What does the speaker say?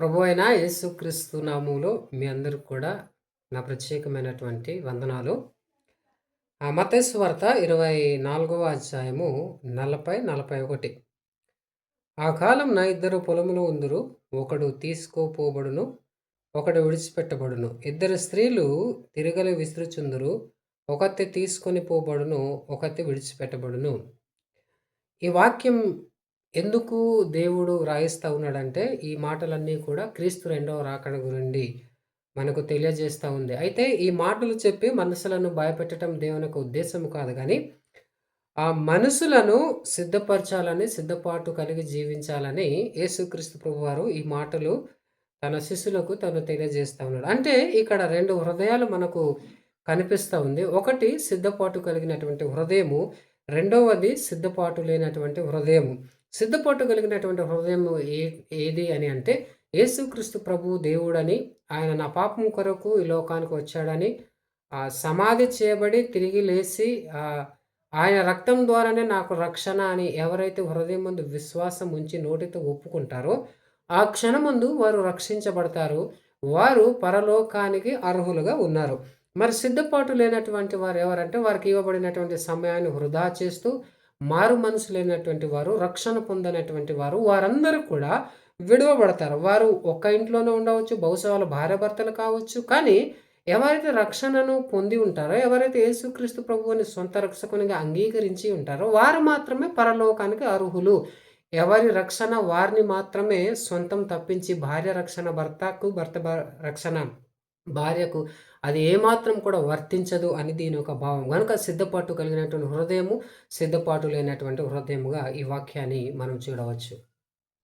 ప్రభువైన యేసుక్రీస్తు నామములో మీ అందరికి కూడా నా ప్రత్యేకమైనటువంటి వందనాలు. మత్తయి సువార్త 24వ అధ్యాయము 40, 41. ఆ కాలమున ఇద్దరు పొలములో ఉందురు, ఒకడు తీసుకుపోబడును, ఒకడు విడిచిపెట్టబడును. ఇద్దరు స్త్రీలు తిరగలి విసురుచుందురు, ఒకత్తి తీసుకొని పోబడును, ఒకత్తి విడిచిపెట్టబడును. ఈ వాక్యం ఎందుకు దేవుడు రాయిస్తా ఉన్నాడంటే, ఈ మాటలన్నీ కూడా క్రీస్తు రెండవ రాకడ గురండి మనకు తెలియజేస్తా ఉంది. అయితే ఈ మాటలు చెప్పి మనసులను భయపెట్టడం దేవుని యొక్క ఉద్దేశం కాదు గానీ, ఆ మనసులను సిద్ధపరచాలని, సిద్ధపాటు కలిగి జీవించాలని యేసుక్రీస్తు ప్రభువారు ఈ మాటలు తన శిష్యులకు తను తెలియజేస్తా ఉన్నాడు. అంటే ఇక్కడ 2 హృదయాలు మనకు కనిపిస్తా ఉంది. ఒకటి సిద్ధపాటు కలిగినటువంటి హృదయము, రెండవది సిద్ధపాటు లేనటువంటి హృదయము. సిద్ధపాటు కలిగినటువంటి హృదయం ఏది అని అంటే, యేసుక్రీస్తు ప్రభువు దేవుడని, ఆయన నా పాపం కొరకు ఈ లోకానికి వచ్చాడని, సమాధి చేయబడి తిరిగి లేసి ఆయన రక్తం ద్వారానే నాకు రక్షణ అని ఎవరైతే హృదయం ముందు విశ్వాసం ఉంచి నోటితో ఒప్పుకుంటారో, ఆ క్షణమందు వారు రక్షించబడతారు. వారు పరలోకానికి అర్హులుగా ఉన్నారు. మరి సిద్ధపాటు లేనటువంటి వారు ఎవరంటే, వారికి ఇవ్వబడినటువంటి సమయాన్ని వృధా చేస్తూ మారు మనసు లేనటువంటి వారు, రక్షణ పొందనటువంటి వారు, వారందరూ కూడా విడువబడతారు. వారు ఒక్క ఇంట్లోనే ఉండవచ్చు, బహుశా వాళ్ళ భార్యాభర్తలు కావచ్చు. కానీ ఎవరైతే రక్షణను పొంది ఉంటారో, ఎవరైతే యేసుక్రీస్తు ప్రభువుని సొంత రక్షకునిగా అంగీకరించి ఉంటారో, వారు మాత్రమే పరలోకానికి అర్హులు. ఎవరి రక్షణ వారిని మాత్రమే సొంతం తప్పించి భార్య రక్షణ భర్తకు, భర్త రక్షణ భార్యకు అది ఏమాత్రం కూడా వర్తించదు అని దీని యొక్క భావం. గనుక సిద్ధపాటు కలిగినటువంటి హృదయము, సిద్ధపాటు లేనటువంటి హృదయముగా ఈ వాక్యాన్ని మనం చూడవచ్చు.